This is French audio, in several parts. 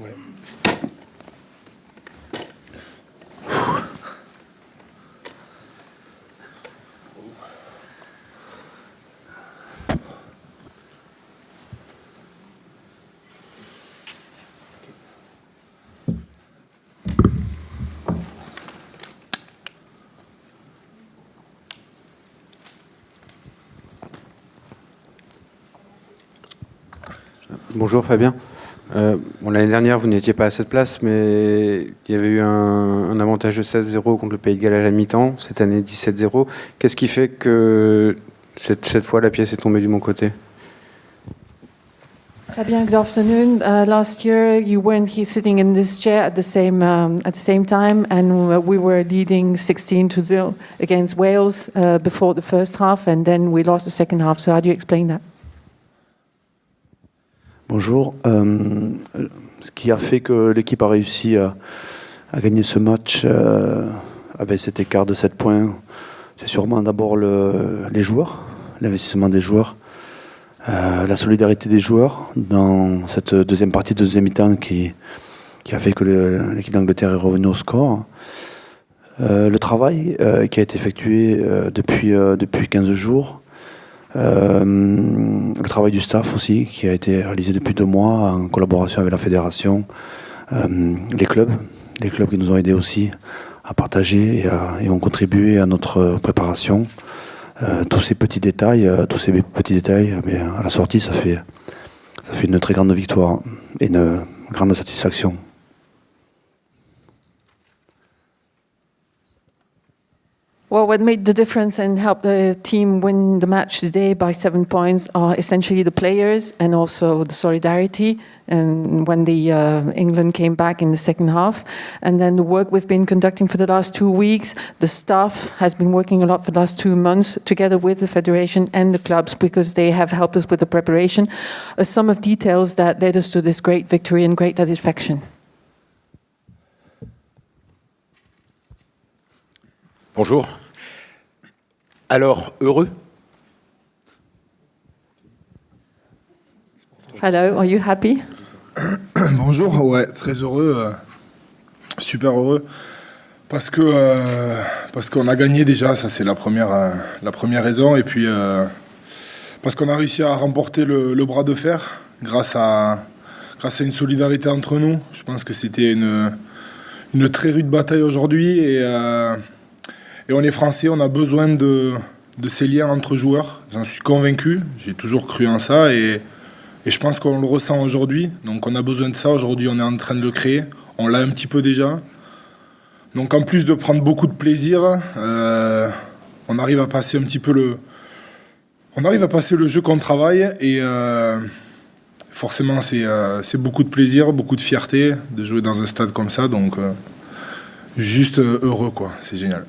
Ouais. Bonjour Fabien. L'année dernière, vous n'étiez pas à cette place, mais il y avait eu un avantage de 16-0 contre le Pays de Galles à la mi-temps. Cette année, 17-0. Qu'est-ce qui fait que cette fois, la pièce est tombée du bon côté? Fabian, good afternoon. Last year, you weren't here sitting in this chair at the same time, and we were leading 16-0 against Wales before the first half, and then we lost the second half. So how do you explain that? Bonjour. Ce qui a fait que l'équipe a réussi à gagner ce match avec cet écart de 7 points, c'est sûrement d'abord les joueurs, l'investissement des joueurs, la solidarité des joueurs dans cette deuxième partie de deuxième mi-temps qui a fait que l'équipe d'Angleterre est revenue au score. Le travail qui a été effectué depuis 15 jours. Le travail du staff aussi, qui a été réalisé depuis 2 mois en collaboration avec la fédération, les clubs qui nous ont aidés aussi à partager et ont contribué à notre préparation. Tous ces petits détails, à la sortie, ça fait une très grande victoire et une grande satisfaction. Well, what made the difference and helped the team win the match today by 7 points are essentially the players and also the solidarity. And when the England came back in the second half, and then the work we've been conducting for the last 2 weeks, the staff has been working a lot for the last 2 months together with the federation and the clubs because they have helped us with the preparation. A sum of details that led us to this great victory and great satisfaction. Bonjour. Alors, heureux? Hello, are you happy? Bonjour, ouais, très heureux, super heureux, parce qu'on a gagné déjà, ça c'est la première raison, et puis parce qu'on a réussi à remporter le bras de fer grâce à une solidarité entre nous. Je pense que c'était une très rude bataille aujourd'hui, et on est Français, on a besoin de ces liens entre joueurs. J'en suis convaincu, j'ai toujours cru en ça, et je pense qu'on le ressent aujourd'hui. Donc on a besoin de ça, aujourd'hui on est en train de le créer, on l'a un petit peu déjà. Donc en plus de prendre beaucoup de plaisir, on arrive à passer un petit peu le jeu qu'on travaille, et forcément c'est beaucoup de plaisir, beaucoup de fierté de jouer dans un stade comme ça, donc juste heureux quoi, c'est génial.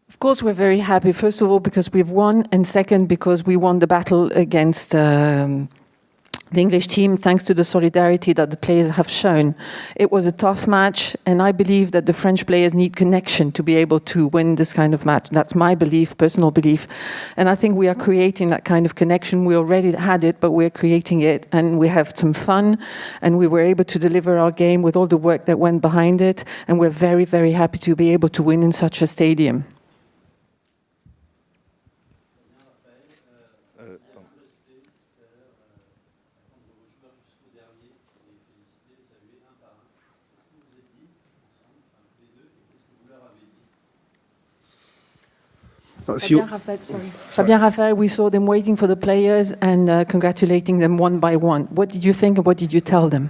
Of course, we're very happy, first of all, because we've won, and second, because we won the battle against the English team, thanks to the solidarity that the players have shown. It was a tough match, and I believe that the French players need connection to be able to win this kind of match. That's my belief, personal belief. And I think we are creating that kind of connection. We already had it, but we're creating it, and we have some fun, and we were able to deliver our game with all the work that went behind it, and we're very, very happy to be able to win in such a stadium. Fabien Raphael, we saw them waiting for the players and congratulating them one by one. What did you think and what did you tell them?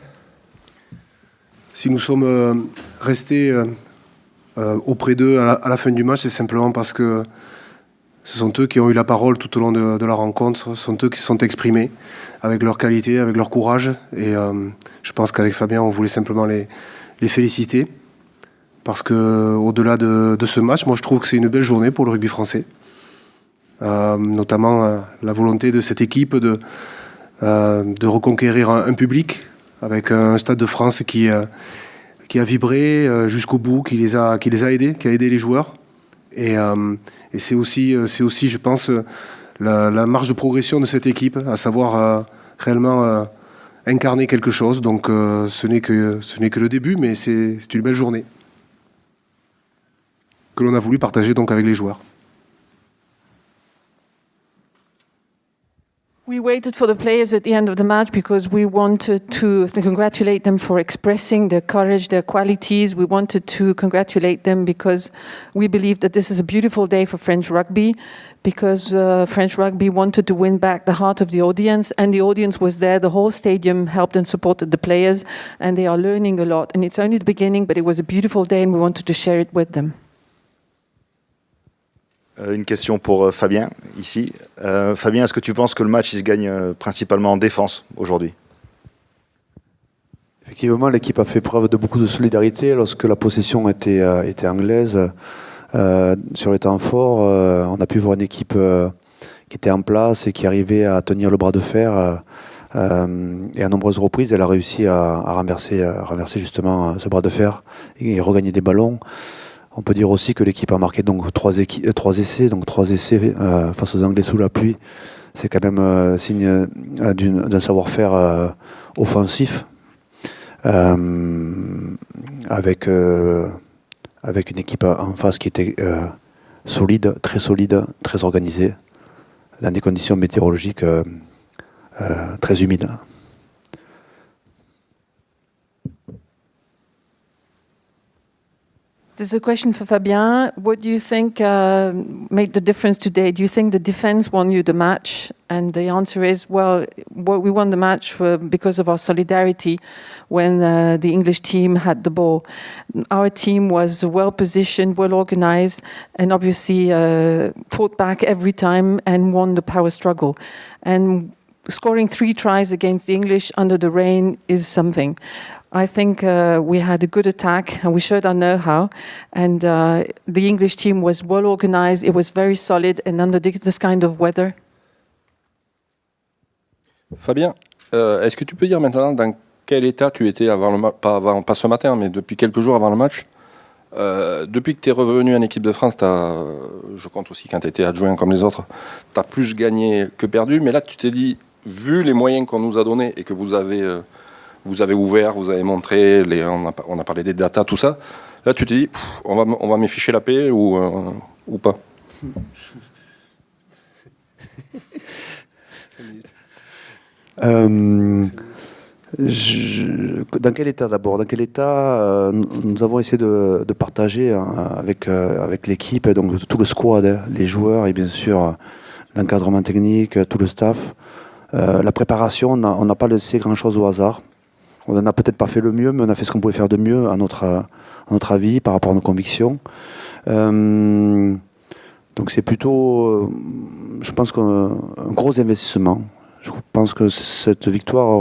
Si nous sommes restés auprès d'eux à la fin du match, c'est simplement parce que ce sont eux qui ont eu la parole tout au long de la rencontre, ce sont eux qui se sont exprimés avec leur qualité, avec leur courage. Et je pense qu'avec Fabien, on voulait simplement les féliciter. Parce qu'au-delà de ce match, moi je trouve que c'est une belle journée pour le rugby français. Notamment la volonté de cette équipe de reconquérir un public avec un Stade de France qui a vibré jusqu'au bout, qui les a aidés, qui a aidé les joueurs. Et c'est aussi, je pense, la marge de progression de cette équipe, à savoir réellement incarné quelque chose. Donc ce n'est que le début, mais c'est une belle journée que l'on a voulu partager donc avec les joueurs. We waited for the players at the end of the match because we wanted to congratulate them for expressing their courage, their qualities. We wanted to congratulate them because we believe that this is a beautiful day for French rugby, because French rugby wanted to win back the heart of the audience, and the audience was there. The whole stadium helped and supported the players, and they are learning a lot. And it's only the beginning, but it was a beautiful day, and we wanted to share it with them. Une question pour Fabien, ici. Fabien, est-ce que tu penses que le match il se gagne principalement en défense aujourd'hui? Effectivement, l'équipe a fait preuve de beaucoup de solidarité lorsque la possession était anglaise. Sur les temps forts, on a pu voir une équipe qui était en place et qui arrivait à tenir le bras de fer. Et à nombreuses reprises, elle a réussi à renverser justement ce bras de fer et regagner des ballons. On peut dire aussi que l'équipe a marqué donc 3 essais face aux Anglais sous la pluie. C'est quand même signe d'un savoir-faire offensif, avec une équipe en face qui était solide, très organisée, dans des conditions météorologiques très humides. There's a question for Fabien. What do you think made the difference today? Do you think the defense won you the match? And the answer is, well, we won the match because of our solidarity when the English team had the ball. Our team was well positioned, well organized, and obviously fought back every time and won the power struggle. And scoring 3 tries against the English under the rain is something. I think we had a good attack and we showed our know-how, and the English team was well organized, it was very solid, and under this kind of weather. Fabien, est-ce que tu peux dire maintenant dans quel état tu étais avant le match, pas ce matin, mais depuis quelques jours avant le match? Depuis que tu es revenu en équipe de France, je compte aussi quand tu étais adjoint comme les autres, tu as plus gagné que perdu, mais là tu t'es dit, vu les moyens qu'on nous a donnés et que vous avez ouvert, vous avez montré, on a parlé des datas, tout ça. Là, tu t'es dit, on va m'afficher la paix ou pas? Dans quel état d'abord? Dans quel état nous avons essayé de partager avec l'équipe, donc tout le squad, les joueurs et bien sûr l'encadrement technique, tout le staff. La préparation, on n'a pas laissé grand-chose au hasard. On n'a peut-être pas fait le mieux, mais on a fait ce qu'on pouvait faire de mieux à notre avis, par rapport à nos convictions. Donc c'est plutôt, je pense qu'un gros investissement. Je pense que cette victoire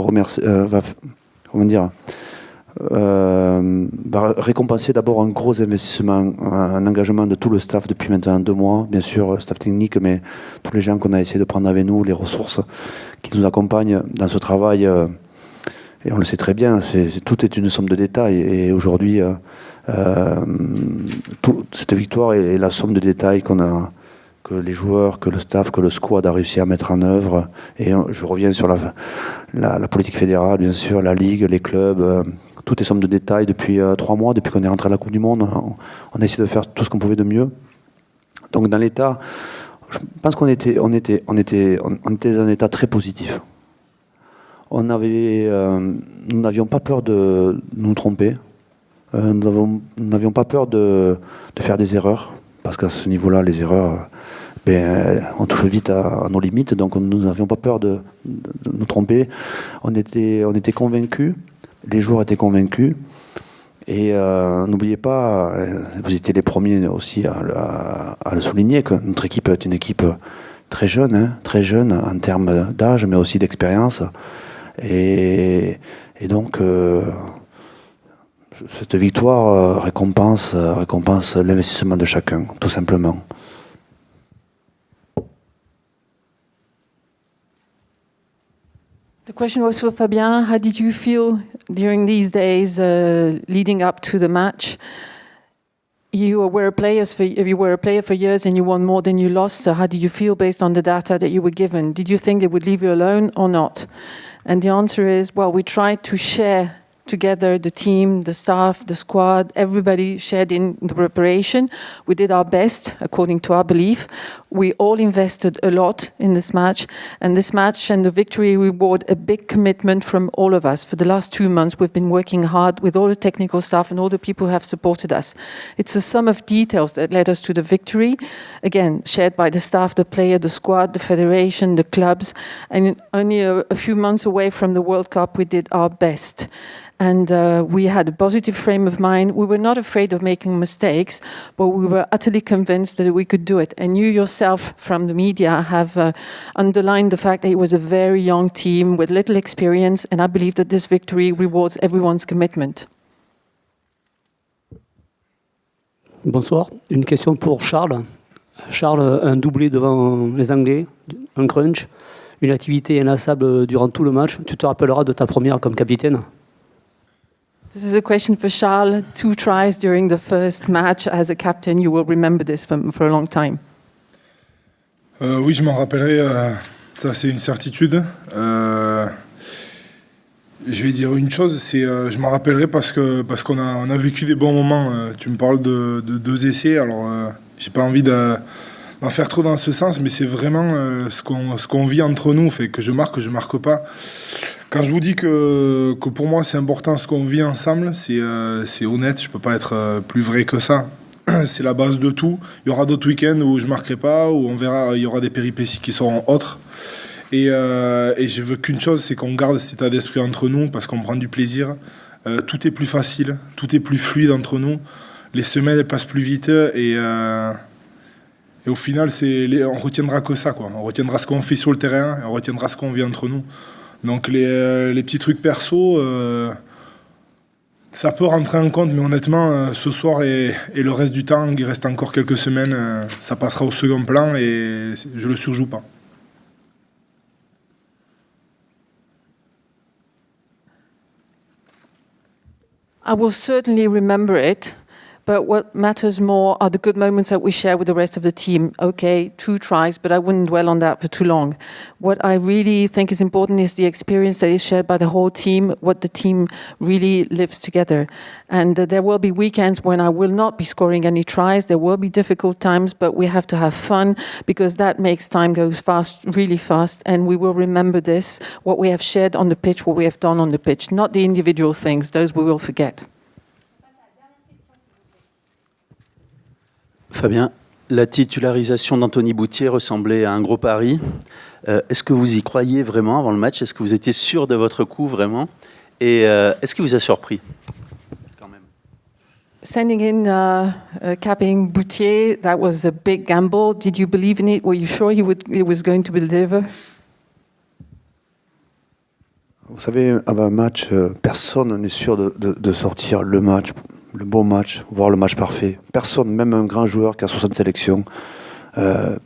va récompenser d'abord un gros investissement, un engagement de tout le staff depuis maintenant 2 mois, bien sûr, staff technique, mais tous les gens qu'on a essayé de prendre avec nous, les ressources qui nous accompagnent dans ce travail. Et on le sait très bien, tout est une somme de détails. Et aujourd'hui, cette victoire est la somme de détails que les joueurs, que le staff, que le squad a réussi à mettre en œuvre. Et je reviens sur la politique fédérale, bien sûr, la Ligue, les clubs. Tout est somme de détails depuis 3 mois, depuis qu'on est rentré à la Coupe du Monde. On a essayé de faire tout ce qu'on pouvait de mieux. Donc dans l'état, je pense qu'on était dans un état très positif. Nous n'avions pas peur de nous tromper. Nous n'avions pas peur de faire des erreurs, parce qu'à ce niveau-là, les erreurs, on touche vite à nos limites, donc nous n'avions pas peur de nous tromper. On était convaincus, les joueurs étaient convaincus, et n'oubliez pas, vous étiez les premiers aussi à le souligner, que notre équipe est une équipe très jeune en termes d'âge, mais aussi d'expérience. Et donc, cette victoire récompense l'investissement de chacun, tout simplement. The question was for Fabien. How did you feel during these days leading up to the match? You were a player for years and you won more than you lost. So how did you feel based on the data that you were given? Did you think they would leave you alone or not? And the answer is, well, we tried to share together the team, the staff, the squad, everybody shared in the preparation. We did our best according to our belief. We all invested a lot in this match, and this match and the victory reward a big commitment from all of us. For the last 2 months, we've been working hard with all the technical staff and all the people who have supported us. It's a sum of details that led us to the victory, again, shared by the staff, the player, the squad, the federation, the clubs, and only a few months away from the World Cup, we did our best. And we had a positive frame of mind. We were not afraid of making mistakes, but we were utterly convinced that we could do it. And you yourself, from the media, have underlined the fact that it was a very young team with little experience, and I believe that this victory rewards everyone's commitment. Bonsoir. Une question pour Charles. Charles, un doublé devant les Anglais, un crunch, une activité inlassable durant tout le match. Tu te rappelleras de ta première comme capitaine? This is a question for Charles. 2 tries during the first match as a captain. You will remember this for a long time. Oui, je m'en rappellerai. Ça, c'est une certitude. Je vais dire une chose, c'est je m'en rappellerai parce qu'on a vécu des bons moments. Tu me parles de 2 essais. Alors, j'ai pas envie d'en faire trop dans ce sens, mais c'est vraiment ce qu'on vit entre nous, fait que je marque pas. Quand je vous dis que pour moi c'est important ce qu'on vit ensemble, c'est honnête, je peux pas être plus vrai que ça. C'est la base de tout. Il y aura d'autres week-ends où je marquerai pas, où on verra, il y aura des péripéties qui seront autres. Et je veux qu'une chose, c'est qu'on garde cet état d'esprit entre nous parce qu'on prend du plaisir. Tout est plus facile, tout est plus fluide entre nous. Les semaines elles passent plus vite et au final on retiendra que ça, quoi. On retiendra ce qu'on fait sur le terrain, et on retiendra ce qu'on vit entre nous. Donc les petits trucs perso, ça peut rentrer en compte, mais honnêtement, ce soir et le reste du temps, il reste encore quelques semaines, ça passera au second plan et je le surjoue pas. I will certainly remember it, but what matters more are the good moments that we share with the rest of the team. Okay, 2 tries, but I wouldn't dwell on that for too long. What I really think is important is the experience that is shared by the whole team, what the team really lives together. And there will be weekends when I will not be scoring any tries. There will be difficult times, but we have to have fun because that makes time go fast, really fast. And we will remember this, what we have shared on the pitch, what we have done on the pitch, not the individual things. Those we will forget. Fabien, la titularisation d'Anthony Boutier ressemblait à un gros pari. Est-ce que vous y croyiez vraiment avant le match? Est-ce que vous étiez sûr de votre coup vraiment? Et est-ce qu'il vous a surpris quand même? Sending in capping Boutier, that was a big gamble. Did you believe in it? Were you sure he was going to deliver? Vous savez, avant un match, personne n'est sûr de sortir le match, le beau match, voire le match parfait. Personne, même un grand joueur qui a 60 sélections,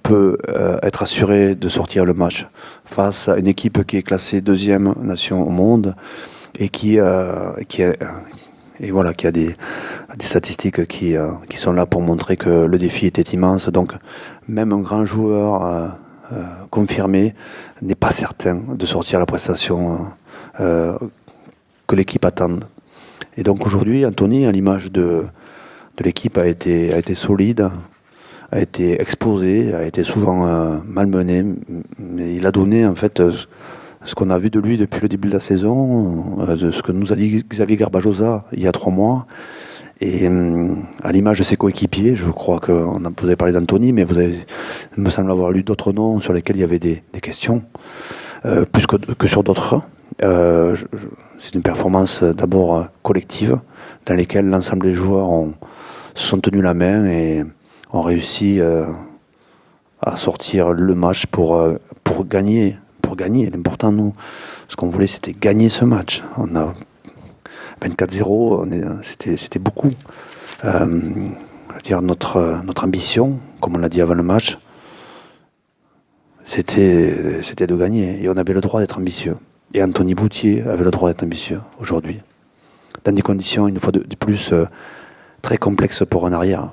peut être assuré de sortir le match face à une équipe qui est classée 2e nation au monde et qui a des statistiques qui sont là pour montrer que le défi était immense. Donc, même un grand joueur confirmé n'est pas certain de sortir la prestation que l'équipe attend. Et donc aujourd'hui, Anthony, à l'image de l'équipe, a été solide, a été exposé, a été souvent malmené, mais il a donné en fait ce qu'on a vu de lui depuis le début de la saison, de ce que nous a dit Xavier Garbajosa il y a 3 mois. Et à l'image de ses coéquipiers, je crois que vous avez parlé d'Anthony, mais il me semble avoir lu d'autres noms sur lesquels il y avait des questions, plus que sur d'autres. C'est une performance d'abord collective dans laquelle l'ensemble des joueurs se sont tenus la main et ont réussi à sortir le match pour gagner. Pour gagner, l'important, nous, ce qu'on voulait, c'était gagner ce match. On a 24-0, c'était beaucoup. Je veux dire, notre ambition, comme on l'a dit avant le match, c'était de gagner. Et on avait le droit d'être ambitieux. Et Anthony Boutier avait le droit d'être ambitieux aujourd'hui, dans des conditions, une fois de plus, très complexes pour un arrière.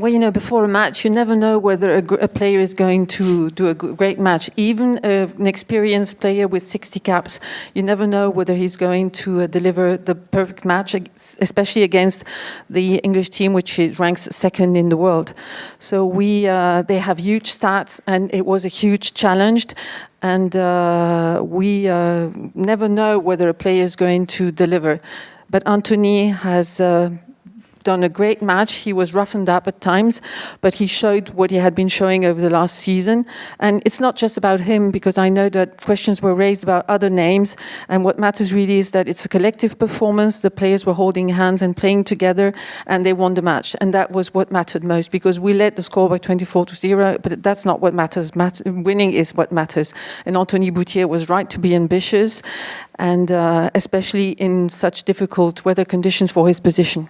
Well, you know, before a match, you never know whether a player is going to do a great match. Even an experienced player with 60 caps, you never know whether he's going to deliver the perfect match, especially against the English team, which ranks second in the world. So they have huge stats, and it was a huge challenge. And we never know whether a player is going to deliver. But Anthony has done a great match. He was roughened up at times, but he showed what he had been showing over the last season. And it's not just about him, because I know that questions were raised about other names. And what matters really is that it's a collective performance. The players were holding hands and playing together, and they won the match. And that was what mattered most, because we led the score by 24-0, but that's not what matters. Winning is what matters. And Anthony Boutier was right to be ambitious, and especially in such difficult weather conditions for his position.